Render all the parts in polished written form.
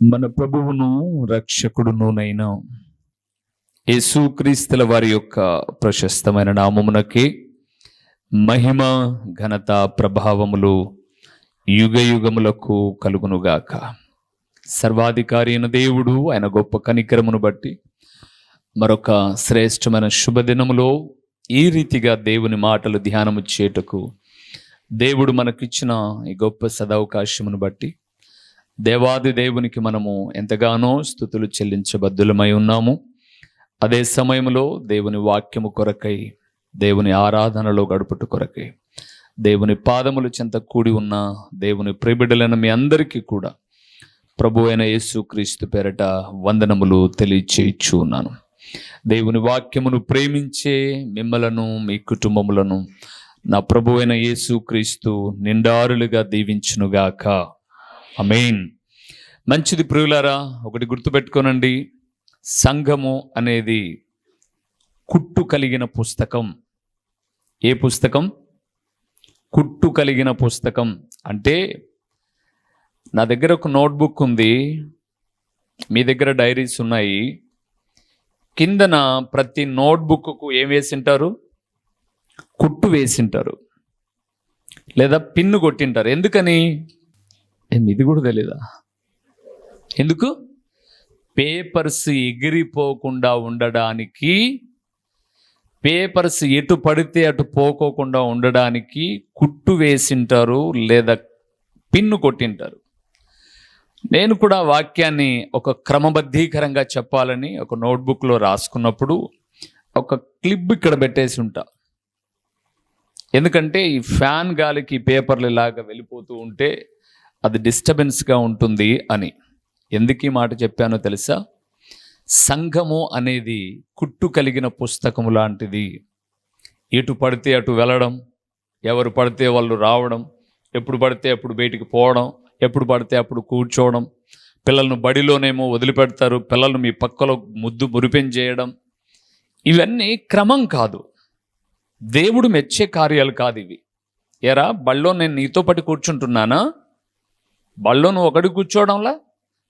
మన ప్రభువును రక్షకుడునునైన యేసుక్రీస్తుల వారి యొక్క ప్రశస్తమైన నామమునకి మహిమ ఘనత ప్రభావములు యుగ యుగములకు కలుగునుగాక. సర్వాధికారి అయిన దేవుడు ఆయన గొప్ప కనికరమును బట్టి మరొక శ్రేష్టమైన శుభదినములో ఈ రీతిగా దేవుని మాటలు ధ్యానము చేయుటకు దేవుడు మనకిచ్చిన ఈ గొప్ప సదవకాశమును బట్టి దేవాది దేవునికి మనము ఎంతగానో స్తుతులు చెల్లించబద్దులమై ఉన్నాము. అదే సమయంలో దేవుని వాక్యము కొరకై, దేవుని ఆరాధనలో గడుపుట కొరకై, దేవుని పాదముల చెంత కూడి ఉన్న దేవుని ప్రియబిడ్డలైన మీ అందరికీ కూడా ప్రభు అయిన యేసుక్రీస్తు పేరట వందనములు తెలియచేయచ్చు ఉన్నాను. దేవుని వాక్యమును ప్రేమించే మిమ్మలను, మీ కుటుంబములను నా ప్రభు అయిన యేసుక్రీస్తు నిండారులుగా దీవించునుగాక. ఆమేన్. మంచిది ప్రియులారా, ఒకటి గుర్తుపెట్టుకోనండి, సంఘము అనేది కుట్టు కలిగిన పుస్తకం. ఏ పుస్తకం? కుట్టు కలిగిన పుస్తకం. అంటే నా దగ్గర ఒక నోట్బుక్ ఉంది, మీ దగ్గర డైరీస్ ఉన్నాయి. కిందన ప్రతి నోట్బుక్కు ఏం వేసింటారు? కుట్టు వేసింటారు, లేదా పిన్ను కొట్టింటారు. ఎందుకని? ఇది కూడా తెలీదా? ఎందుకు? పేపర్స్ ఎగిరిపోకుండా ఉండడానికి, పేపర్స్ ఎటు పడితే అటు పోకోకుండా ఉండడానికి కుట్టు వేసింటారు, లేదా పిన్ను కొట్టింటారు. నేను కూడా వాక్యాన్ని ఒక క్రమబద్ధీకరంగా చెప్పాలని ఒక నోట్బుక్లో రాసుకున్నప్పుడు ఒక క్లిప్ ఇక్కడ పెట్టేసి ఉంటా. ఎందుకంటే ఈ ఫ్యాన్ గాలికి పేపర్లు ఇలాగా వెళ్ళిపోతూ ఉంటే అది డిస్టర్బెన్స్గా ఉంటుంది అని. ఎందుకు ఈ మాట చెప్పానో తెలుసా? సంఘము అనేది కుట్టు కలిగిన పుస్తకము లాంటిది. ఎటు పడితే అటు వెళ్ళడం, ఎవరు పడితే వాళ్ళు రావడం, ఎప్పుడు పడితే అప్పుడు బయటికి పోవడం, ఎప్పుడు పడితే అప్పుడు కూర్చోవడం, పిల్లలను బడిలోనేమో వదిలిపెడతారు, పిల్లలను మీ పక్కలో ముద్దు మురిపెం చేయడం, ఇవన్నీ క్రమం కాదు, దేవుడు మెచ్చే కార్యాలు కాదు ఇవి. ఎరా, బళ్ళో నేను నీతో పాటు కూర్చుంటున్నానా? బళ్ళో నువ్వు ఒకటి కూర్చోవడంలా,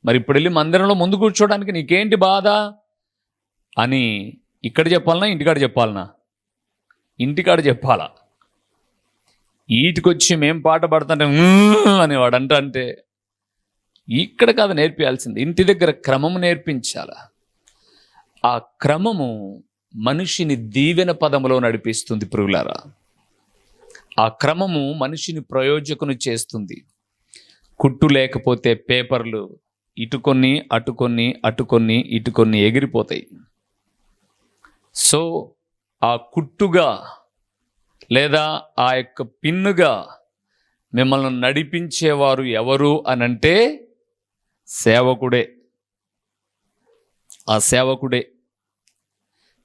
మరి ఇప్పుడు వెళ్ళి మందిరంలో ముందు కూర్చోవడానికి నీకేంటి బాధ అని ఇక్కడ చెప్పాలనా, ఇంటికాడ చెప్పాలనా? ఇంటికాడ చెప్పాలా. ఈటికొచ్చి మేం పాట పాడుతుంటే అనేవాడు అంటే ఇక్కడ కాదు నేర్పించాల్సింది, ఇంటి దగ్గర క్రమము నేర్పించాలా. ఆ క్రమము మనిషిని దీవెన పదములో నడిపిస్తుంది ప్రియులారా. ఆ క్రమము మనిషిని ప్రయోజకుని చేస్తుంది. కుట్టు లేకపోతే పేపర్లు ఇటుకొన్ని అటుకొన్ని అటుకొన్ని ఇటుకొన్ని ఎగిరిపోతాయి. సో ఆ కుట్టుగా లేదా ఆ యొక్క పిన్నుగా మిమ్మల్ని నడిపించేవారు ఎవరు అనంటే సేవకుడే. ఆ సేవకుడే.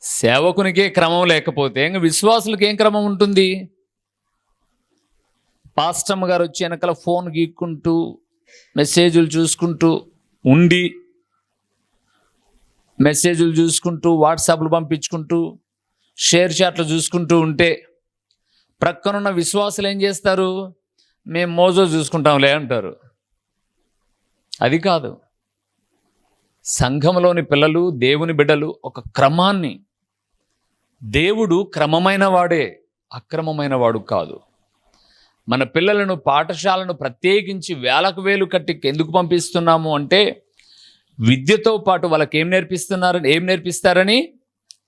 సేవకునికే క్రమం లేకపోతే ఇంకా విశ్వాసులకి ఏం క్రమం ఉంటుంది? పాస్టమ్ గారు వచ్చి వెనకాల ఫోన్ గీక్కుంటూ మెసేజ్లు చూసుకుంటూ ఉండి, మెసేజ్లు చూసుకుంటూ వాట్సాప్లు పంపించుకుంటూ షేర్ చాట్లు చూసుకుంటూ ఉంటే ప్రక్కనున్న విశ్వాసులు ఏం చేస్తారు? మేము మోజో చూసుకుంటాంలే అంటారు. అది కాదు. సంఘంలోని పిల్లలు, దేవుని బిడ్డలు ఒక క్రమాన్ని, దేవుడు క్రమమైన వాడే, అక్రమమైన వాడు కాదు. మన పిల్లలను పాఠశాలను ప్రత్యేకించి వేలకు వేలు కట్టి ఎందుకు పంపిస్తున్నాము అంటే విద్యతో పాటు వాళ్ళకి ఏం నేర్పిస్తారని?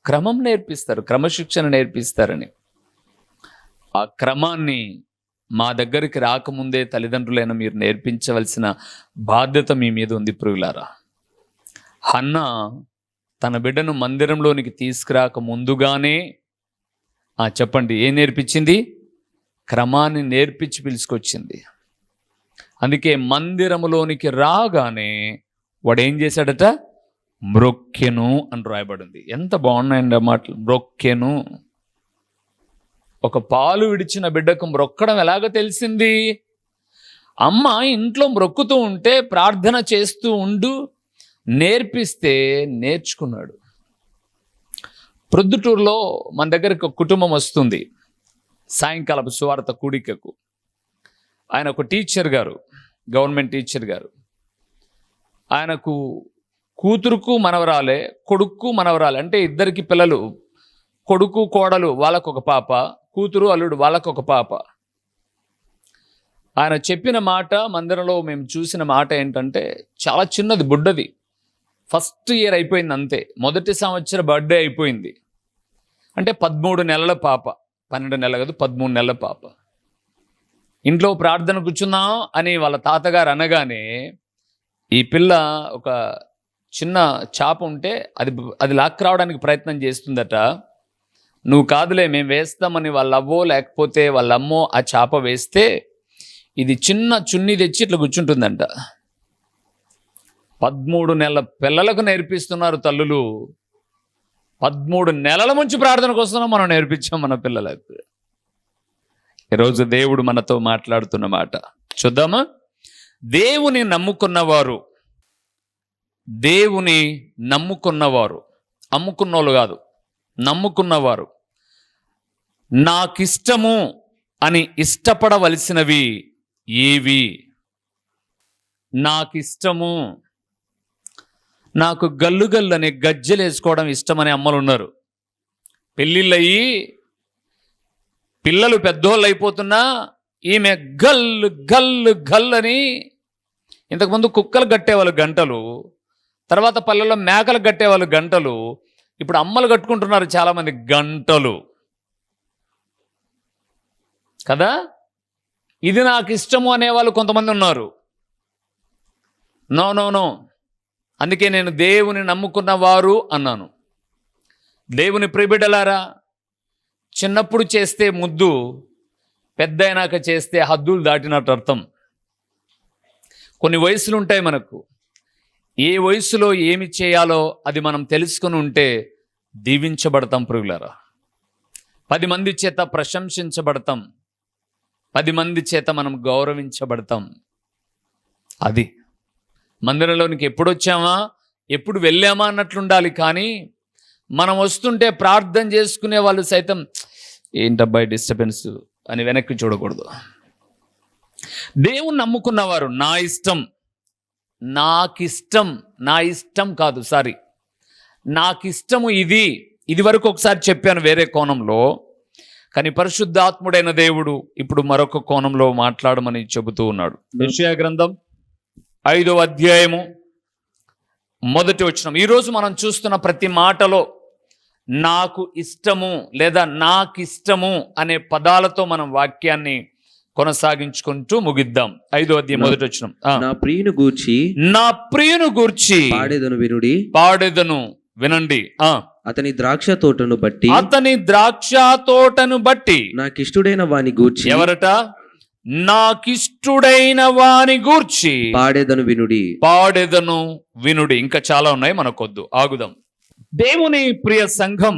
క్రమం నేర్పిస్తారు, క్రమశిక్షణ నేర్పిస్తారని. ఆ క్రమాన్ని మా దగ్గరికి రాకముందే తల్లిదండ్రులైన మీరు నేర్పించవలసిన బాధ్యత మీ మీద ఉంది ప్రియులారా. హన్నా తన బిడ్డను మందిరంలోనికి తీసుకురాక ముందుగానే చెప్పండి, ఏం నేర్పించింది? క్రమాన్ని నేర్పించి పిలుచుకొచ్చింది. అందుకే మందిరములోనికి రాగానే వాడు ఏం చేశాడట? మ్రొక్కెను అని రాయబడింది. ఎంత బాగున్నాయండి ఆ మాటలు, మ్రొక్కెను. ఒక పాలు విడిచిన బిడ్డకు మ్రొక్కడం ఎలాగ తెలిసింది? అమ్మ ఇంట్లో మ్రొక్కుతూ ఉంటే ప్రార్థన చేస్తూ ఉండు నేర్పిస్తే నేర్చుకున్నాడు. ప్రొద్దుటూరులో మన దగ్గరకు ఒక కుటుంబం వస్తుంది సాయంకాలపు సువార్త కూడికకు. ఆయన ఒక టీచర్ గారు, గవర్నమెంట్ టీచర్ గారు. ఆయనకు కూతురుకు మనవరాలే, కొడుకు మనవరాలే, అంటే ఇద్దరికి పిల్లలు, కొడుకు కోడలు వాళ్ళకొక పాప, కూతురు అల్లుడు వాళ్ళకొక పాప. ఆయన చెప్పిన మాట మందిరంలో మేము చూసిన మాట ఏంటంటే చాలా చిన్నది, బుడ్డది. ఫస్ట్ ఇయర్ అయిపోయింది అంతే, మొదటి సంవత్సరం బర్త్డే అయిపోయింది. అంటే 13 నెలల పాప, 12 నెలలు కాదు 13 నెలల పాప. ఇంట్లో ప్రార్థన కూర్చున్నాం అని వాళ్ళ తాతగారు అనగానే ఈ పిల్ల ఒక చిన్న చాప ఉంటే అది లాక్కు రావడానికి ప్రయత్నం చేస్తుందట. నువ్వు కాదులే మేము వేస్తామని వాళ్ళ అవ్వో లేకపోతే వాళ్ళ అమ్మో ఆ చాప వేస్తే ఇది చిన్న చున్నీ తెచ్చి ఇట్లా కూర్చుంటుందంట. 13 నెలల పిల్లలకు నేర్పిస్తున్నారు తల్లులు. 13 నెలల నుంచి ప్రార్థనకు వస్తున్నాం, మనం నేర్పించాం మన పిల్లలకు. ఈరోజు దేవుడు మనతో మాట్లాడుతున్న మాట చూద్దామా? దేవుని నమ్ముకున్నవారు, దేవుని నమ్ముకున్నవారు, అమ్ముకున్నోళ్ళు కాదు, నమ్ముకున్నవారు నాకిష్టము అని ఇష్టపడవలసినవి ఏవి? నాకిష్టము, నాకు గల్లు గల్లు అనే గజ్జెలు వేసుకోవడం ఇష్టమనే అమ్మలు ఉన్నారు. పెళ్ళిళ్ళయి పిల్లలు పెద్దోళ్ళు అయిపోతున్నా ఈమె గల్లు గల్లు గల్లు అని, ఇంతకుముందు కుక్కలు కట్టేవాళ్ళు గంటలు, తర్వాత పల్లెల్లో మేకలు కట్టేవాళ్ళు గంటలు, ఇప్పుడు అమ్మలు కట్టుకుంటున్నారు చాలామంది గంటలు కదా. ఇది నాకు ఇష్టము అనేవాళ్ళు కొంతమంది ఉన్నారు. నో నో నో, అందుకే నేను దేవుని నమ్ముకున్నవారు అన్నాను. దేవుని ప్రియబిడ్డలారా, చిన్నప్పుడు చేస్తే ముద్దు, పెద్ద అయినాక చేస్తే హద్దులు దాటినట్టు అర్థం. కొన్ని వయసులు ఉంటాయి మనకు, ఏ వయసులో ఏమి చేయాలో అది మనం తెలుసుకుని ఉంటే దీవించబడతాం ప్రియులారా. 10 మంది చేత ప్రశంసించబడతాం, 10 మంది చేత మనం గౌరవించబడతాం. అది మందిరంలోనికి ఎప్పుడు వచ్చామా ఎప్పుడు వెళ్ళామా అన్నట్లుండాలి. కానీ మనం వస్తుంటే ప్రార్థన చేసుకునే వాళ్ళు సైతం ఏంటబ్బాయి డిస్టర్బెన్స్ అని వెనక్కి చూడకూడదు. దేవుణ్ణి నమ్ముకున్నవారు నా ఇష్టం, నాకిష్టం, నా ఇష్టం కాదు, సారీ, నాకిష్టము ఇది వరకు ఒకసారి చెప్పాను వేరే కోణంలో, కానీ పరిశుద్ధాత్ముడైన దేవుడు ఇప్పుడు మరొక కోణంలో మాట్లాడమని చెబుతూ ఉన్నాడు. యెషయా గ్రంథం 5వ అధ్యాయము 1వ వచనం. ఈరోజు మనం చూస్తున్న ప్రతి మాటలో నాకు ఇష్టము లేదా నాకిష్టము అనే పదాలతో మనం వాక్యాన్ని కొనసాగించుకుంటూ ముగిద్దాం. 5వ అధ్యాయం 1వ వచనం. నా ప్రియుని గూర్చి పాడెదను వినండి. అతని ద్రాక్ష తోటను బట్టి నాకిష్టుడైన వాని గూర్చి. ఎవరట? నాకిష్టుడైన వాని గూర్చి పాడెదను వినుడి. ఇంకా చాలా ఉన్నాయి, మనకొద్దు, ఆగుదాం. దేవుని ప్రియ సంఘం,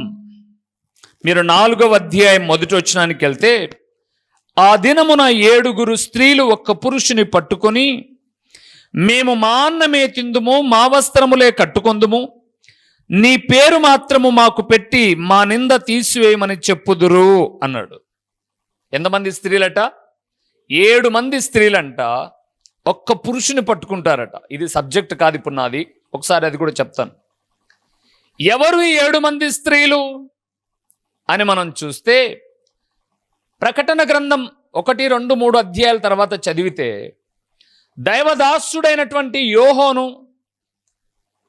మీరు 4వ అధ్యాయం 1వ వచనానికి వెళ్తే, ఆ దినమున 7 స్త్రీలు ఒక్క పురుషుని పట్టుకొని, మేము మా అన్నమే తిందుము, మా వస్త్రములే కట్టుకొందుము, నీ పేరు మాత్రము మాకు పెట్టి మా నింద తీసివేయమని చెప్పుదురు అన్నాడు. ఎంతమంది స్త్రీలట? 7 మంది స్త్రీలంట ఒక్క పురుషుని పట్టుకుంటారట. ఇది సబ్జెక్ట్ కాదు ఇప్పుడు నాది, ఒకసారి అది కూడా చెప్తాను. ఎవరు ఈ 7 మంది స్త్రీలు అని మనం చూస్తే, ప్రకటన గ్రంథం 1, 2, 3 అధ్యాయాల తర్వాత చదివితే, దైవదాసుడైనటువంటి యోహోను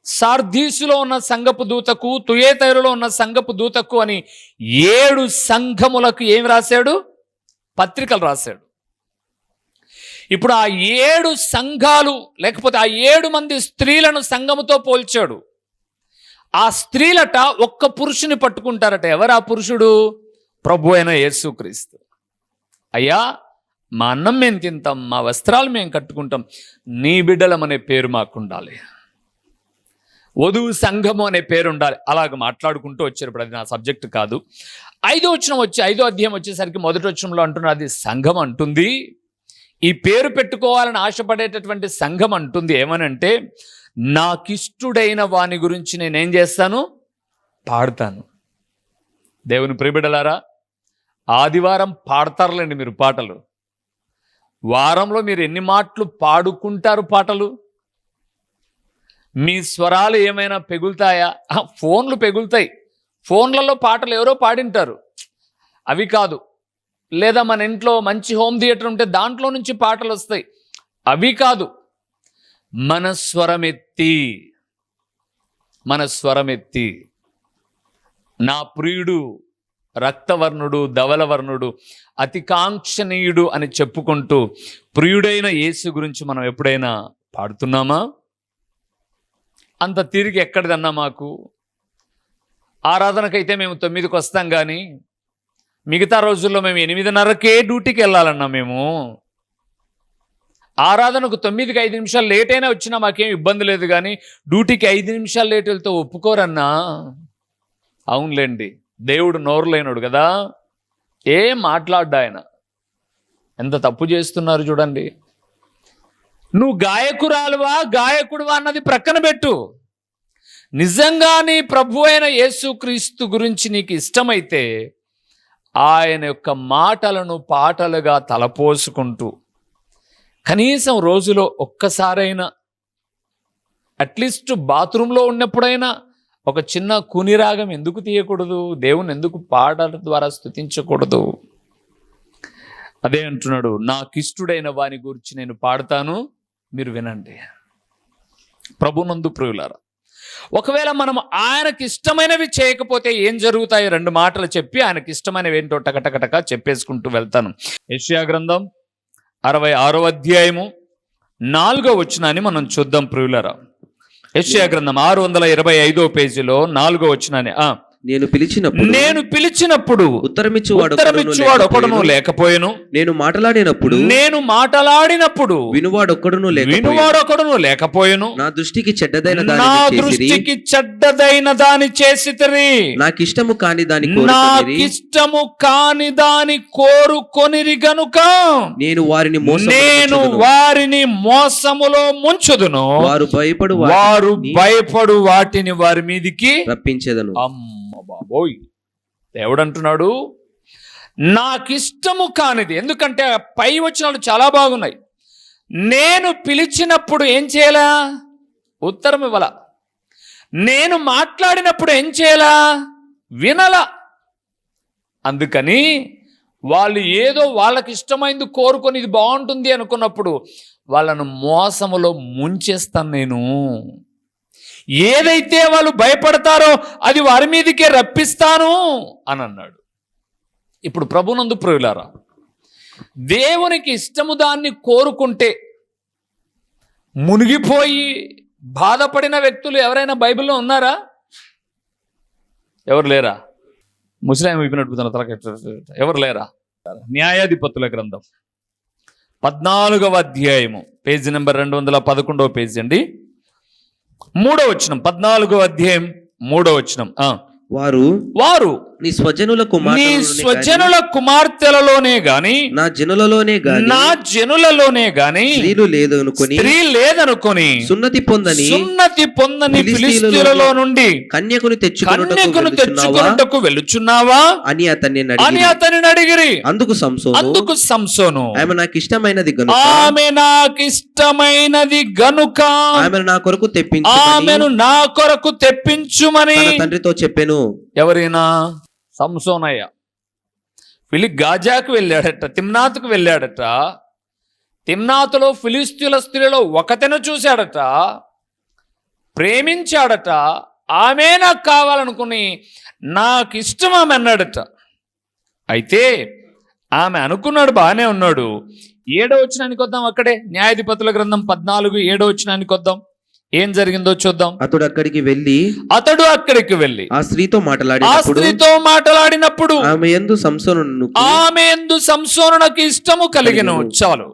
సార్దీసులో ఉన్న సంఘపు దూతకు, తుయేతైరులో ఉన్న సంఘపు దూతకు అని 7 సంఘములకు ఏమి రాశాడు? పత్రికలు రాశాడు. ఇప్పుడు ఆ 7 సంఘాలు లేకపోతే ఆ 7 మంది స్త్రీలను సంఘముతో పోల్చాడు. ఆ స్త్రీలట ఒక్క పురుషుని పట్టుకుంటారట. ఎవరు ఆ పురుషుడు? ప్రభు అయిన యేసుక్రీస్తు. అయ్యా, మా అన్నం మేము తింటాం, మా వస్త్రాలు మేము కట్టుకుంటాం, నీ బిడ్డలమనే పేరు మాకుండాలి, వధువు సంఘము అనే పేరు ఉండాలి. అలాగ మాట్లాడుకుంటూ వచ్చారు. ఇప్పుడు అది నా సబ్జెక్ట్ కాదు. 5వ వచనం 5వ అధ్యాయం వచ్చేసరికి 1వ వచనంలో అంటున్నారు, అది సంఘం అంటుంది, ఈ పేరు పెట్టుకోవాలని ఆశపడేటటువంటి సంఘం అంటుంది ఏమనంటే, నాకిష్టుడైన వాని గురించి నేనేం చేస్తాను? పాడతాను. దేవుని ప్రియబిడ్డలారా, ఆదివారం పాడతారులేండి మీరు పాటలు. వారంలో మీరు ఎన్ని మాటలు పాడుకుంటారు పాటలు? మీ స్వరాలు ఏమైనా పెగులుతాయా? ఫోన్లు పెగులుతాయి, ఫోన్లలో పాటలు ఎవరో పాడింటారు, అవి కాదు. లేదా మన ఇంట్లో మంచి హోమ్ థియేటర్ ఉంటే దాంట్లో నుంచి పాటలు వస్తాయి, అవి కాదు. మన స్వరమెత్తి నా ప్రియుడు రక్తవర్ణుడు, ధవలవర్ణుడు, అతి కాంక్షణీయుడు అని చెప్పుకుంటూ ప్రియుడైన యేసు గురించి మనం ఎప్పుడైనా పాడుతున్నామా? అంత తిరిగి ఎక్కడిదన్నా మాకు? ఆరాధనకైతే మేము 9కి వస్తాం, కానీ మిగతా రోజుల్లో మేము 8:30కే డ్యూటీకి వెళ్ళాలన్నా. మేము ఆరాధనకు 9కి 5 నిమిషాలు లేట్ అయినా వచ్చినా మాకేం ఇబ్బంది లేదు, కానీ డ్యూటీకి 5 నిమిషాలు లేట్ వెళ్తే ఒప్పుకోరన్నా. అవునులేండి, దేవుడు నోరు లేనుడు కదా, ఏం మాట్లాడ్డా ఆయన. ఎంత తప్పు చేస్తున్నారు చూడండి. నువ్వు గాయకురాలువా గాయకుడువా అన్నది ప్రక్కన పెట్టు. నిజంగా నీ ప్రభు అయిన యేసుక్రీస్తు గురించి నీకు ఇష్టమైతే ఆయన యొక్క మాటలను పాటలుగా తలపోసుకుంటూ కనీసం రోజులో ఒక్కసారైనా, అట్లీస్ట్ బాత్రూంలో ఉన్నప్పుడైనా ఒక చిన్న కునిరాగం ఎందుకు తీయకూడదు? దేవుని ఎందుకు పాటల ద్వారా స్తుతించకూడదు? అదే అంటున్నాడు, నాకిష్టుడైన వాని గురించి నేను పాడతాను, మీరు వినండి. ప్రభునందు ప్రియులారా, ఒకవేళ మనం ఆయనకి ఇష్టమైనవి చేయకపోతే ఏం జరుగుతాయి? 2 మాటలు చెప్పి ఆయనకి ఇష్టమైనవి ఏంటో టకటకటక చెప్పేసుకుంటూ వెళ్తాను. యెషయా గ్రంథం 66వ అధ్యాయము 4వ వచనాన్ని మనం చూద్దాం ప్రియులారా. యెషయా గ్రంథం 625వ పేజీలో 4వ వచనాన్ని. నేను పిలిచినప్పుడు ఉత్తరమిచ్చువాడు ఒకడును లేకపోయెను. నేను మాటలాడినప్పుడు వినువాడొక్కడును లేకపోయెను. నా దృష్టికి చెడ్డదైన దాని చేసితిరి. నాకిష్టము కాని దాని కోరుకొనిరి గనుక నేను వారిని మోసములో ముంచుదును. వారు భయపడు వాటిని వారి మీదికి రప్పించేదను. బాబోయ్, దేవుడు అంటున్నాడు నాకిష్టము కానిది. ఎందుకంటే పై వచనాలు చాలా బాగున్నాయి. నేను పిలిచినప్పుడు ఏం చేయాలా? ఉత్తరం ఇవ్వాల. నేను మాట్లాడినప్పుడు ఏం చేయాలా? వినలా. అందుకని వాళ్ళు ఏదో వాళ్ళకి ఇష్టమైంది కోరుకొని ఇది బాగుంటుంది అనుకున్నప్పుడు వాళ్ళను మోసములో ముంచేస్తాను నేను. ఏదైతే వాళ్ళు భయపడతారో అది వారి మీదకే రప్పిస్తాను అని అన్నాడు. ఇప్పుడు ప్రభునందు ప్రియులారా, దేవునికి ఇష్టము దాన్ని కోరుకుంటే మునిగిపోయి బాధపడిన వ్యక్తులు ఎవరైనా బైబిల్లో ఉన్నారా? ఎవరు లేరా? ముస్లిం అయిపోయినట్టు ఎవరు లేరా? న్యాయాధిపతుల గ్రంథం 14వ అధ్యాయము పేజీ నెంబర్ 211వ పేజీ అండి, 3వ వచనం. 14వ అధ్యాయం 3వ వచనం. వారు నీ స్వజనుల కుమార్తెలలోనే గాని నా జనులలోనే గాని స్త్రీ లేదనుకొని సున్నతి పొందని ఫిలిష్తీయులలో నుండి కన్యకుని తెచ్చుకొనుటకు వెళ్ళుచున్నావా అని అతన్ని అడిగిరి. అందుకు సంసోను ఆమె నాకు ఇష్టమైనది గనుక ఆమెను నా కొరకు తెప్పించుమని తండ్రితో చెప్పెను. ఎవరైనా? సంసోనయ్య. గాజాకు వెళ్ళాడట, తిమ్నాతుకు వెళ్ళాడట. తిమ్నాతులో ఫిలిష్తీయుల స్త్రీలో ఒకతెను చూశాడట, ప్రేమించాడట. ఆమె నాకు కావాలనుకుని నాకు ఇష్టం ఆమె అన్నాడట. అయితే ఆమె అనుకున్నాడు, బాగానే ఉన్నాడు. 7వ వచనానికి వద్దాం. అక్కడే న్యాయాధిపతుల గ్రంథం 14 7వ వచనానికి వద్దాం. ఏం జరిగిందో చూద్దాం. అతడు అక్కడికి వెళ్ళి ఆ స్త్రీతో మాట్లాడినప్పుడు ఆమె యందు సంసోనునకు ఇష్టము కలిగెను. చాలు.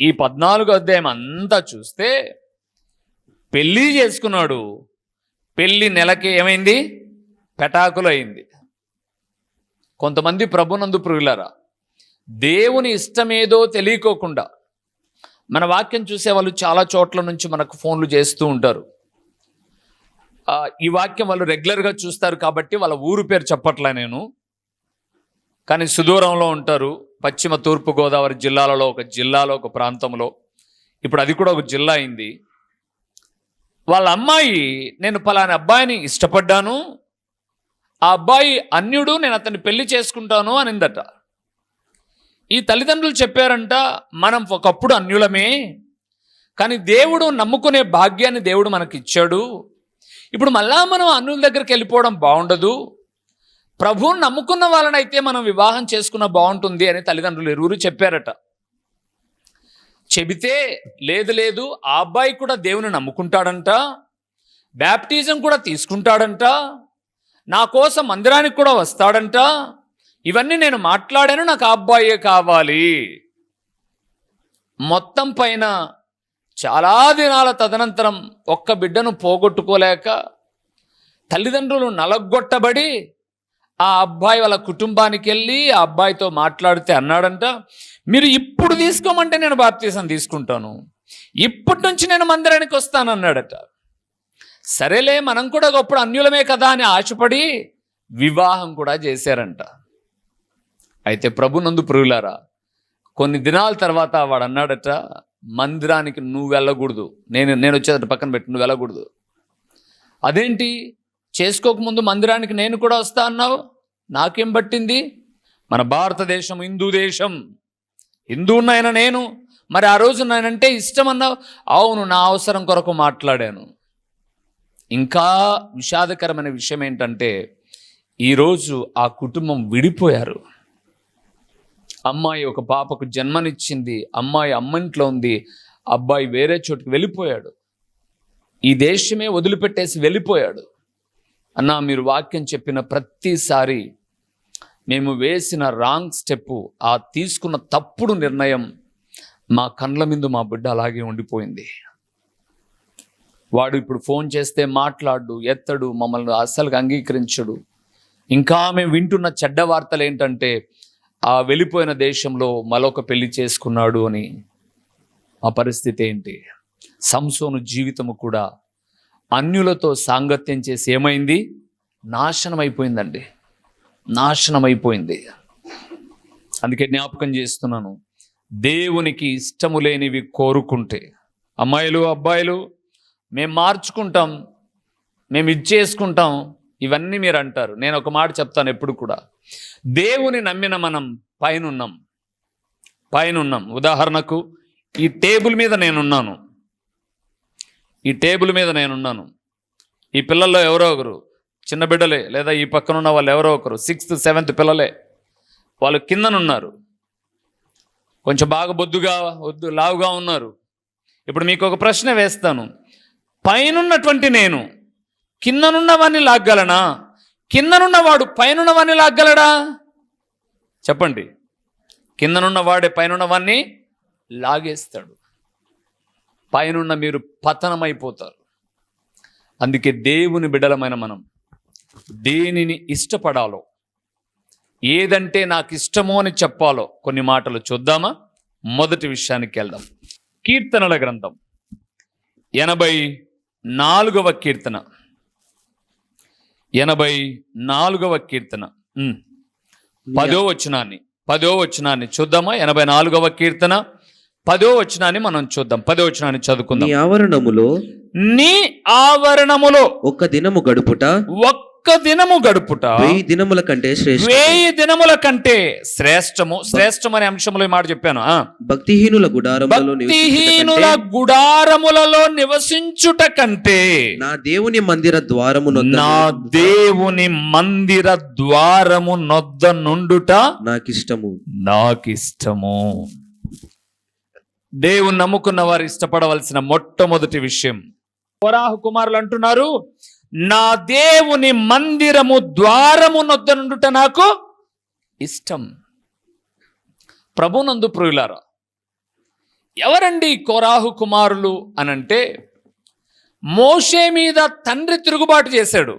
ఈ 14వ అధ్యాయం అంతా చూస్తే పెళ్లి చేసుకున్నాడు. పెళ్లి నెలకి ఏమైంది? పెటాకులు అయింది. కొంతమంది ప్రభునందు ప్రియులారా, దేవుని ఇష్టమేదో తెలియకోకుండా మన వాక్యం చూసే వాళ్ళు చాలా చోట్ల నుంచి మనకు ఫోన్లు చేస్తూ ఉంటారు. ఈ వాక్యం వాళ్ళు రెగ్యులర్గా చూస్తారు కాబట్టి వాళ్ళ ఊరు పేరు చెప్పట్లే నేను, కానీ సుదూరంలో ఉంటారు. పశ్చిమ తూర్పు గోదావరి జిల్లాలలో ఒక ప్రాంతంలో, ఇప్పుడు అది కూడా ఒక జిల్లా అయింది. వాళ్ళ అమ్మాయి నేను పలానా అబ్బాయిని ఇష్టపడ్డాను, ఆ అబ్బాయి అన్యుడు, నేను అతన్ని పెళ్లి చేసుకుంటాను అనిందట. ఈ తల్లిదండ్రులు చెప్పారంట, మనం ఒకప్పుడు అన్యులమే, కానీ దేవుడు నమ్ముకునే భాగ్యాన్ని దేవుడు మనకి ఇచ్చాడు. ఇప్పుడు మళ్ళా మనం అన్యుల దగ్గరికి వెళ్ళిపోవడం బాగుండదు, ప్రభువుని నమ్ముకున్న వాళ్ళనైతే మనం వివాహం చేసుకున్న బాగుంటుంది అని తల్లిదండ్రులు ఇరువురు చెప్పారట. చెబితే లేదు లేదు, ఆ అబ్బాయి కూడా దేవుని నమ్ముకుంటాడంట, బ్యాప్టిజం కూడా తీసుకుంటాడంట, నా కోసం మందిరానికి కూడా వస్తాడంట, ఇవన్నీ నేను మాట్లాడాను, నాకు ఆ అబ్బాయే కావాలి. మొత్తం పైన చాలా దినాల తదనంతరం ఒక్క బిడ్డను పోగొట్టుకోలేక తల్లిదండ్రులు నలగొట్టబడి ఆ అబ్బాయి వాళ్ళ కుటుంబానికి వెళ్ళి ఆ అబ్బాయితో మాట్లాడితే అన్నాడంట, మీరు ఇప్పుడు తీసుకోమంటే నేను బాప్తీసం తీసుకుంటాను, ఇప్పటి నుంచి నేను మందిరానికి వస్తాను అన్నాడట. సరేలే, మనం కూడా ఒకప్పుడు అన్యులమే కదా అని ఆశపడి వివాహం కూడా చేశారంట. అయితే ప్రభునందు ప్రియులారా, కొన్ని దినాల తర్వాత వాడు అన్నాడట, మందిరానికి నువ్వు వెళ్ళకూడదు, నేను వచ్చేదట పక్కన పెట్టి, నువ్వు వెళ్ళకూడదు. అదేంటి, చేసుకోకముందు మందిరానికి నేను కూడా వస్తా అన్నావు, నాకేం పట్టింది, మన భారతదేశం హిందూ దేశం, హిందువునైనా నేను, మరి ఆ రోజు నేనంటే ఇష్టం అన్నావు. అవును, నా అవసరం కొరకు మాట్లాడాను. ఇంకా విషాదకరమైన విషయం ఏంటంటే, ఈరోజు ఆ కుటుంబం విడిపోయారు. అమ్మాయి ఒక పాపకు జన్మనిచ్చింది, అమ్మాయి అమ్మింట్లో ఉంది, అబ్బాయి వేరే చోటుకి వెళ్ళిపోయాడు, ఈ దేశమే వదిలిపెట్టేసి వెళ్ళిపోయాడు. అన్నా, మీరు వాక్యం చెప్పిన ప్రతిసారి మేము వేసిన రాంగ్ స్టెప్పు, ఆ తీసుకున్న తప్పుడు నిర్ణయం మా కండ్ల మీద మా బిడ్డ అలాగే ఉండిపోయింది. వాడు ఇప్పుడు ఫోన్ చేస్తే మాట్లాడు, ఎత్తడు, మమ్మల్ని అస్సలు అంగీకరించడు. ఇంకా మేము వింటున్న చెడ్డ వార్తలు ఏంటంటే, ఆ వెళ్ళిపోయిన దేశంలో మరొక పెళ్లి చేసుకున్నాడు అని. ఆ పరిస్థితి ఏంటి? సంసోను జీవితము కూడా అన్యులతో సాంగత్యం చేసి ఏమైంది? నాశనం అయిపోయిందండి, నాశనం అయిపోయింది. అందుకే జ్ఞాపకం చేస్తున్నాను, దేవునికి ఇష్టము లేనివి కోరుకుంటే, అమ్మాయిలు అబ్బాయిలు మేము మార్చుకుంటాం, మేము ఇచ్చేసుకుంటాం, ఇవన్నీ మీరు అంటారు. నేను ఒక మాట చెప్తాను ఎప్పుడు కూడా, దేవుని నమ్మిన మనం పైనున్నాం. ఉదాహరణకు ఈ టేబుల్ మీద నేనున్నాను, ఈ పిల్లల్లో ఎవరో ఒకరు చిన్న బిడ్డలే, లేదా ఈ పక్కనున్న వాళ్ళు ఎవరో ఒకరు 6th 7th పిల్లలే, వాళ్ళు కిందనున్నారు, కొంచెం బాగా బొద్దుగా లావుగా ఉన్నారు. ఇప్పుడు మీకు ఒక ప్రశ్న వేస్తాను, పైనున్నటువంటి నేను కిందనున్నవాన్ని లాగ్గలనా? కిందనున్నవాడు పైనున్నవాన్ని లాగ్గలడా? చెప్పండి. కిందనున్నవాడే పైనున్నవాన్ని లాగేస్తాడు, పైనున్న మీరు పతనమైపోతారు. అందుకే దేవుని బిడ్డలమైన మనం దేనిని ఇష్టపడాలో, ఏదంటే నాకు ఇష్టమో అని చెప్పాలో కొన్ని మాటలు చూద్దామా? మొదటి విషయానికి వెళ్దాం. కీర్తనల గ్రంథం 84వ కీర్తన, 84వ కీర్తన 10వ వచనాన్ని చూద్దామా? 84వ కీర్తన 10వ వచనాన్ని మనం చూద్దాం. 10వ వచనాన్ని చదువుకుందాం. నీ ఆవరణములో ఒక్క దినము గడుపుట 1000 దినముల కంటే శ్రేష్టము. 1000 దినముల కంటే శ్రేష్టము. శ్రేష్టం అనే అంశంలో ఈ మాట చెప్పాను. భక్తిహీనుల గుడారములలో నివసించుట కంటే నా దేవుని మందిర ద్వారము నొద్ద నుండుట నాకిష్టము. దేవుని నమ్ముకున్న వారు ఇష్టపడవలసిన మొట్టమొదటి విషయం, కోరాహు కుమారులు అంటున్నారు, నా దేవుని మందిరము ద్వారము నొద్ద నుండుట నాకు ఇష్టం. ప్రభునందు ప్రియులారా, ఎవరండి కోరాహు కుమారులు అనంటే, మోషే మీద తండ్రి తిరుగుబాటు చేశాడు,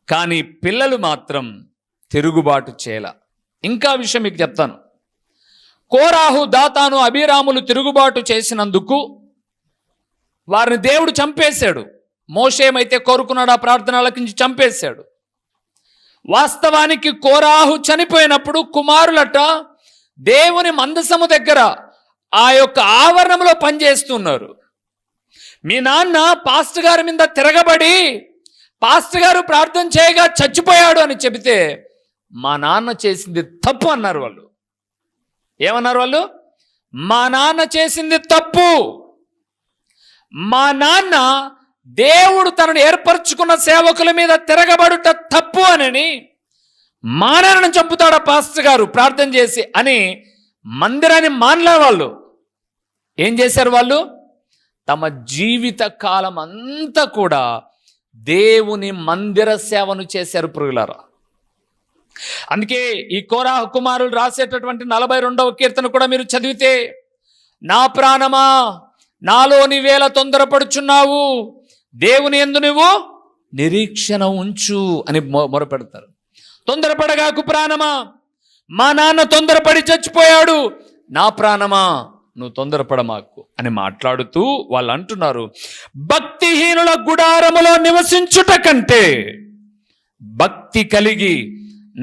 కానీ పిల్లలు మాత్రం తిరుగుబాటు చేయల. ఇంకా విషయం మీకు చెప్తాను. కోరాహు, దాతాను, అబీరాములు తిరుగుబాటు చేసినందుకు వారిని దేవుడు చంపేశాడు. మోషేమైతే కోరుకున్నాడు, ఆ ప్రార్థన ఆలకించి చంపేశాడు. వాస్తవానికి కోరాహు చనిపోయినప్పుడు కుమారులట దేవుని మందసము దగ్గర ఆ యొక్క ఆవరణంలో పనిచేస్తున్నారు. మీ నాన్న పాస్టర్ గారి మీద తిరగబడి పాస్టర్ గారు ప్రార్థన చేయగా చచ్చిపోయాడు అని చెబితే మా నాన్న చేసింది తప్పు అన్నారు వాళ్ళు. ఏమన్నారు వాళ్ళు? మా నాన్న చేసింది తప్పు. మా నాన్న దేవుడు తనను ఏర్పరచుకున్న సేవకుల మీద తిరగబడుట తప్పు అని మా నాన్నను చంపుతాడా పాస్టర్ గారు ప్రార్థన చేసి అని మందిరాన్ని మానలే వాళ్ళు. ఏం చేశారు వాళ్ళు? తమ జీవిత కాలం అంతా కూడా దేవుని మందిర సేవను చేశారు ప్రియులారా. అందుకే ఈ కోరాహు కుమారులు రాసేటటువంటి 42వ కీర్తన కూడా మీరు చదివితే, నా ప్రాణమా నాలో నీవేళ తొందరపడుచున్నావు, దేవుని యందు నువ్వు నిరీక్షణ ఉంచు అని మొరపెడతారు. తొందరపడగాకు ప్రాణమా, మా నాన్న తొందరపడి చచ్చిపోయాడు, నా ప్రాణమా నువ్వు తొందరపడమాకు అని మాట్లాడుతూ వాళ్ళు అంటున్నారు, భక్తిహీనుల గుడారములో నివసించుట కంటే భక్తి కలిగి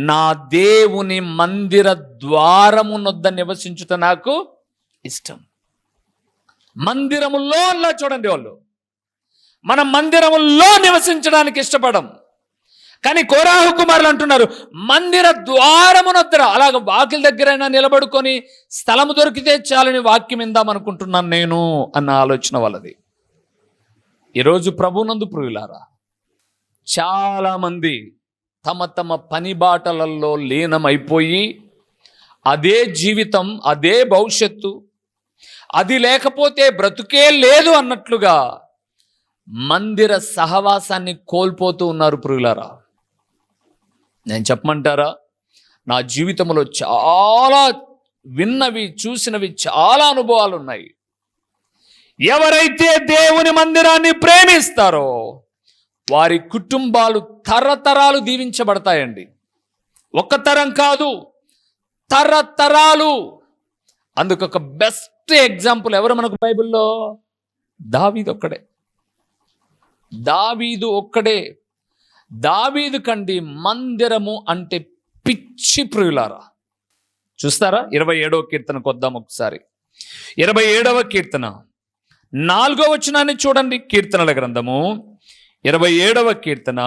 నా దేవుని మందిర ద్వారమునొద్ద నివసించుట నాకు ఇష్టం. మందిరములో అలా చూడండి, వాళ్ళు మనం మందిరములో నివసించడానికి ఇష్టపడం. కానీ కోరాహు కుమారులు అంటున్నారు, మందిర ద్వారమునొద్దర, అలాగ వాకిలి దగ్గరైనా నిలబడుకొని స్థలము దొరికితే చాలని వాక్యం ఇందామనుకుంటున్నాను నేను అన్న ఆలోచన వాళ్ళది. ఈరోజు ప్రభునందు ప్రియులారా, చాలామంది తమ తమ పని బాటలలో లీనమైపోయి అదే జీవితం, అదే భవిష్యత్తు, అది లేకపోతే బ్రతుకే లేదు అన్నట్లుగా మందిర సహవాసాన్ని కోల్పోతూ ఉన్నారు ప్రియులారా. నేను చెప్పమంటారా, నా జీవితంలో చాలా విన్నవి చూసినవి చాలా అనుభవాలు ఉన్నాయి. ఎవరైతే దేవుని మందిరాన్ని ప్రేమిస్తారో వారి కుటుంబాలు తరతరాలు దీవించబడతాయండి. ఒక్క తరం కాదు, తరతరాలు. అందుకు ఒక బెస్ట్ ఎగ్జాంపుల్ ఎవరు మనకు బైబిల్లో? దావీదు ఒక్కడే. దావీదు ఒక్కడే. దావీదు కండి మందిరము అంటే పిచ్చి ప్రియులారా. చూస్తారా? 27వ కీర్తనకు వద్దాం ఒకసారి. 27వ కీర్తన 4వ వచనాన్ని చూడండి. కీర్తనల గ్రంథము 27వ కీర్తన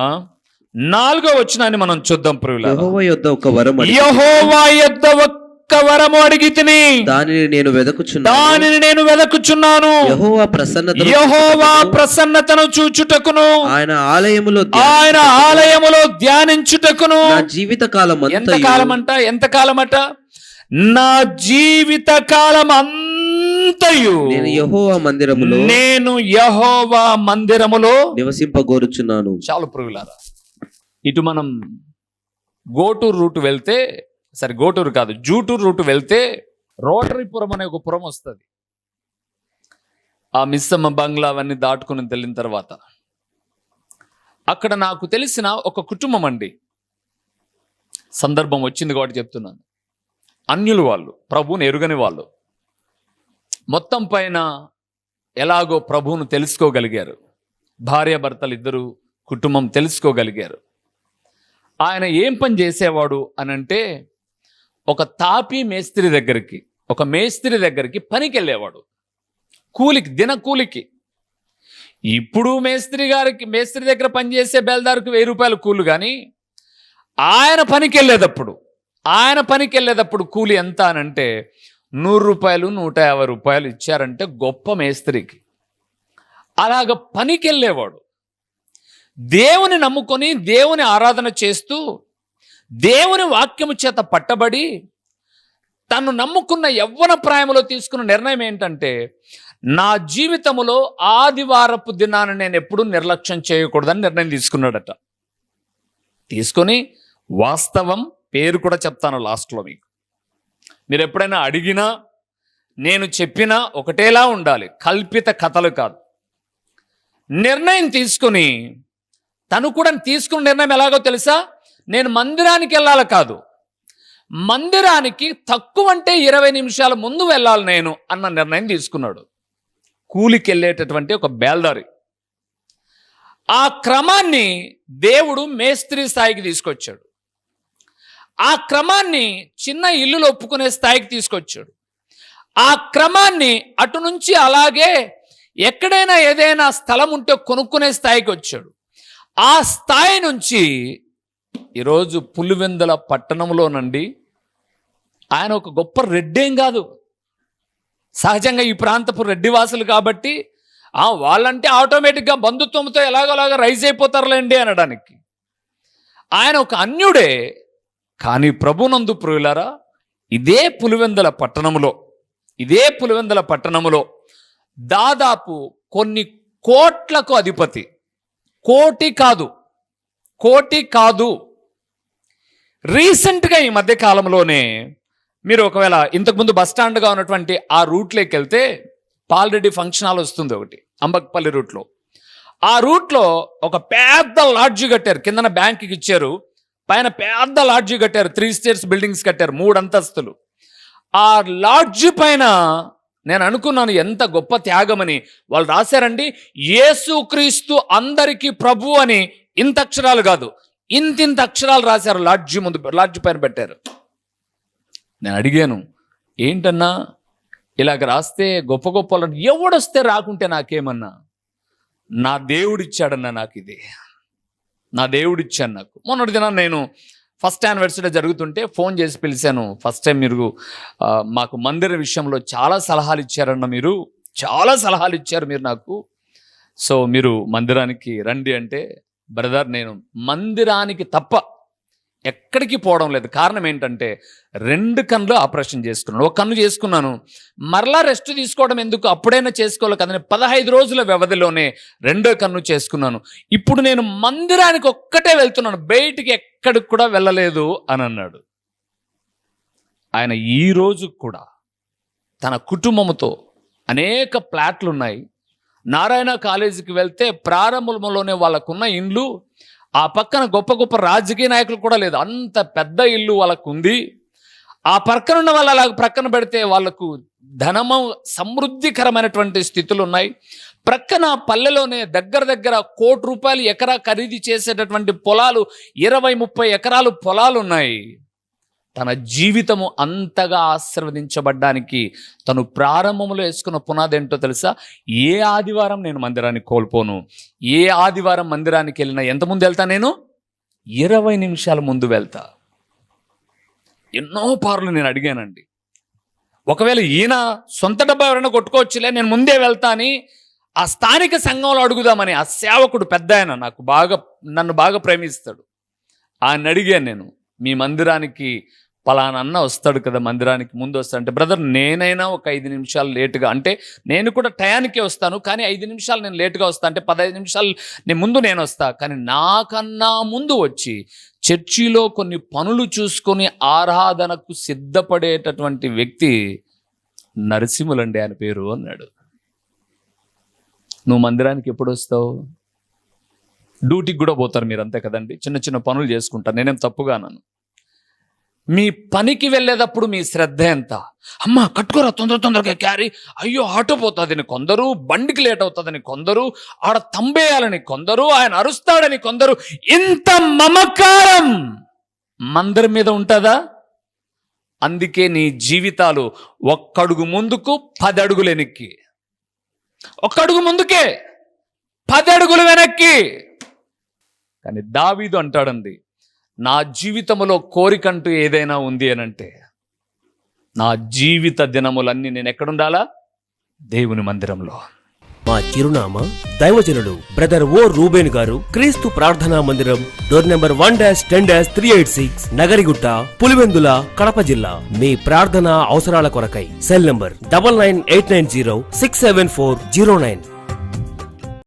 4వ వచనాన్ని మనం చూద్దాం ప్రియులారా. యెహోవా యొద్ద ఒక వరం అడిగి, యెహోవా యొద్ద ఒక్క వరము అడిగితిని, దానిని నేను వెదకుచున్నాను. యెహోవా ప్రసన్నతను చూచుటకును, ఆయన ఆలయములో ధ్యానించుటకును. నా జీవిత కాలం ఎంతకాలమట? నా జీవిత కాలం అంతయు నేను యెహోవా మందిరములో నివసింపగోరుచున్నాను. చాలు ప్రియులారా. ఇటు మనం గోటూరు రూట్ వెళ్తే, గోటూరు కాదు, జూటూరు రూట్ వెళ్తే రోటరీపురం అనే ఒక పురం వస్తుంది. ఆ మిస్సమ్మ బంగ్లా అవన్నీ దాటుకుని వెళ్ళిన తర్వాత అక్కడ నాకు తెలిసిన ఒక కుటుంబం అండి. సందర్భం వచ్చింది కాబట్టి చెప్తున్నాను. అన్యులు వాళ్ళు, ప్రభువుని ఎరుగని వాళ్ళు. మొత్తం పైన ఎలాగో ప్రభువును తెలుసుకోగలిగారు. భార్యాభర్తలు ఇద్దరు కుటుంబం తెలుసుకోగలిగారు. ఆయన ఏం పని చేసేవాడు అనంటే, ఒక తాపీ మేస్త్రి దగ్గరికి, ఒక మేస్త్రి దగ్గరికి పనికి వెళ్ళేవాడు. కూలికి, దినకూలికి. ఇప్పుడు మేస్త్రి దగ్గర పనిచేసే బేల్దారుకు 1000 రూపాయలు కూలి. కానీ ఆయన పనికి వెళ్ళేటప్పుడు కూలి ఎంత అనంటే 100 రూపాయలు 150 రూపాయలు ఇచ్చారంటే గొప్ప మేస్త్రికి. అలాగ పనికి వెళ్ళేవాడు. దేవుని నమ్ముకొని దేవుని ఆరాధన చేస్తూ దేవుని వాక్యము చేత పట్టబడి తను నమ్ముకున్న యవ్వన ప్రాయములో తీసుకున్న నిర్ణయం ఏంటంటే, నా జీవితములో ఆదివారపు దినాన్ని నేను ఎప్పుడూ నిర్లక్ష్యం చేయకూడదని నిర్ణయం తీసుకున్నాడట. తీసుకొని, వాస్తవం పేరు కూడా చెప్తాను లాస్ట్లో మీకు. మీరు ఎప్పుడైనా అడిగినా నేను చెప్పినా ఒకటేలా ఉండాలి, కల్పిత కథలు కాదు. నిర్ణయం తీసుకుని, తను కూడా తీసుకున్న నిర్ణయం ఎలాగో తెలుసా? నేను మందిరానికి వెళ్ళాలి కాదు, మందిరానికి తక్కువ అంటే 20 నిమిషాల ముందు వెళ్ళాలి నేను అన్న నిర్ణయం తీసుకున్నాడు. కూలికి వెళ్ళేటటువంటి ఒక బేల్దారి. ఆ క్రమాన్ని దేవుడు మేస్త్రి స్థాయికి తీసుకొచ్చాడు. ఆ క్రమాన్ని చిన్న ఇల్లులు ఒప్పుకునే స్థాయికి తీసుకొచ్చాడు. ఆ క్రమాన్ని అటు నుంచి అలాగే ఎక్కడైనా ఏదైనా స్థలం ఉంటే కొనుక్కునే స్థాయికి వచ్చాడు. ఆ స్థాయి నుంచి ఈరోజు పులివెందుల పట్టణంలోనండి ఆయన ఒక గొప్ప రెడ్డేం కాదు. సహజంగా ఈ ప్రాంతపు రెడ్డివాసులు కాబట్టి వాళ్ళంటే ఆటోమేటిక్గా బంధుత్వంతో ఎలాగోలాగా రైజ్ అయిపోతారులేండి అనడానికి. ఆయన ఒక అన్యుడే. కానీ ప్రభునందు ప్రియులారా, ఇదే పులివెందుల పట్టణములో దాదాపు కొన్ని కోట్లకు అధిపతి, కోటి కాదు. రీసెంట్గా ఈ మధ్య కాలంలోనే మీరు ఒకవేళ ఇంతకుముందు బస్టాండ్గా ఉన్నటువంటి ఆ రూట్లోకి వెళ్తే పాల్రెడ్డి ఫంక్షన్ హాల్ వస్తుంది ఒకటి, అంబక్పల్లి రూట్లో. ఆ రూట్లో ఒక పెద్ద లాడ్జి కట్టారు. కిందన బ్యాంకుకి ఇచ్చారు, పైన పెద్ద లాడ్జి కట్టారు. 3 స్టేర్స్ బిల్డింగ్స్ కట్టారు, 3 అంతస్తులు. ఆ లాడ్జి పైన నేను అనుకున్నాను ఎంత గొప్ప త్యాగమని. వాళ్ళు రాశారండి, యేసుక్రీస్తు అందరికీ ప్రభు అని. ఇంత అక్షరాలు కాదు, ఇంతింత అక్షరాలు రాశారు లాడ్జి పైన పెట్టారు. నేను అడిగాను, ఏంటన్నా ఇలాగ రాస్తే గొప్ప గొప్ప ఎవడొస్తే రాకుంటే నాకేమన్నా, నా దేవుడిచ్చాడన్నా నాకు ఇది, నా దేవుడిచ్చాను నాకు. మొన్నటి దిన నేను ఫస్ట్ యానివర్సరీ జరుగుతుంటే ఫోన్ చేసి పిలిచాను. ఫస్ట్ టైం మీరు మాకు మందిర విషయంలో చాలా సలహాలు ఇచ్చారన్న, చాలా సలహాలు ఇచ్చారు మీరు నాకు. సో మీరు మందిరానికి రండి అంటే, బ్రదర్ నేను మందిరానికి తప్ప ఎక్కడికి పోవడం లేదు. కారణం ఏంటంటే 2 కన్నులు ఆపరేషన్ చేసుకున్నాను. ఒక కన్ను చేసుకున్నాను, మరలా రెస్ట్ తీసుకోవడం ఎందుకు, అప్పుడైనా చేసుకోవాలి కదని 15 రోజుల వ్యవధిలోనే 2వ కన్ను చేసుకున్నాను. ఇప్పుడు నేను మందిరానికి ఒక్కటే వెళ్తున్నాను, బయటికి ఎక్కడికి కూడా వెళ్ళలేదు అని అన్నాడు. ఆయన ఈ రోజు కూడా తన కుటుంబంతో అనేక ప్లాట్లు ఉన్నాయి. నారాయణ కాలేజీకి వెళ్తే ప్రారంభంలోనే వాళ్ళకున్న ఇండ్లు, ఆ పక్కన గొప్ప గొప్ప రాజకీయ నాయకులు కూడా లేదు, అంత పెద్ద ఇల్లు వాళ్ళకు ఉంది. ఆ పక్కన ఉన్న వాళ్ళు అలా ప్రక్కన పెడితే వాళ్ళకు ధనము సమృద్ధికరమైనటువంటి స్థితులు ఉన్నాయి. ప్రక్కన పల్లెలోనే దగ్గర ₹1 కోటి ఎకరా ఖరీదు చేసేటటువంటి పొలాలు, 20-30 ఎకరాలు పొలాలు ఉన్నాయి. తన జీవితము అంతగా ఆశీర్వదించబడ్డానికి తను ప్రారంభంలో వేసుకున్న పునాది ఏంటో తెలుసా? ఏ ఆదివారం నేను మందిరానికి కోల్పోను, ఏ ఆదివారం మందిరానికి వెళ్ళినా ఎంత ముందు వెళ్తా, నేను 20 నిమిషాల ముందు వెళ్తా. ఎన్నో పార్లు నేను అడిగానండి, ఒకవేళ ఈయన సొంత డబ్బా ఎవరైనా కొట్టుకోవచ్చులే, నేను ముందే వెళ్తా అని ఆ స్థానిక సంఘంలో అడుగుదామని. ఆ సేవకుడు పెద్ద ఆయన నన్ను బాగా ప్రేమిస్తాడు. ఆయన అడిగాను నేను, మీ మందిరానికి పలానా అన్న వస్తాడు కదా, మందిరానికి ముందు వస్తాడు అంటే, బ్రదర్ నేనైనా ఒక 5 నిమిషాలు లేటుగా, అంటే నేను కూడా టయానికే వస్తాను కానీ 5 నిమిషాలు నేను లేటుగా వస్తా, అంటే 15 నిమిషాలు ముందు నేను వస్తా, కానీ నాకన్నా ముందు వచ్చి చర్చిలో కొన్ని పనులు చూసుకొని ఆరాధనకు సిద్ధపడేటటువంటి వ్యక్తి నరసింహులండి ఆయన పేరు అన్నాడు. నువ్వు మందిరానికి ఎప్పుడు వస్తావు? డ్యూటీకి కూడా పోతారు మీరు, అంతే కదండి, చిన్న చిన్న పనులు చేసుకుంటారు, నేనేం తప్పుగా అన్నాను. మీ పనికి వెళ్ళేటప్పుడు మీ శ్రద్ధ ఎంత? అమ్మ కట్టుకోరా తొందరగా క్యారీ, అయ్యో ఆటో పోతుందని కొందరు, బండికి లేట్ అవుతుందని కొందరు, ఆడ తంబేయాలని కొందరు, ఆయన అరుస్తాడని కొందరు. ఇంత మమకారం మందిరం మీద ఉంటుందా? అందుకే నీ జీవితాలు 1 అడుగు ముందుకు 10 అడుగులు వెనక్కి, 1 అడుగు ముందుకే 10 అడుగులు వెనక్కి. కానీ దావీదు అంటాడండి, నా జీవితంలో కోరికంటూ ఏదైనా ఉంది అనంటే, నా జీవిత దినములన్నీ నేను ఎక్కడుండాలా? దేవుని మందిరంలో. మా చిరునామా దైవజనుడు బ్రదర్ ఓ రూబేన్ గారు, క్రీస్తు ప్రార్థనా మందిరం, డోర్ నెంబర్ 1-10-386, నగరిగుట్ట, పులివెందుల, కడప జిల్లా. మీ ప్రార్థనా అవసరాల కొరకై సెల్ నంబర్ 9989067409.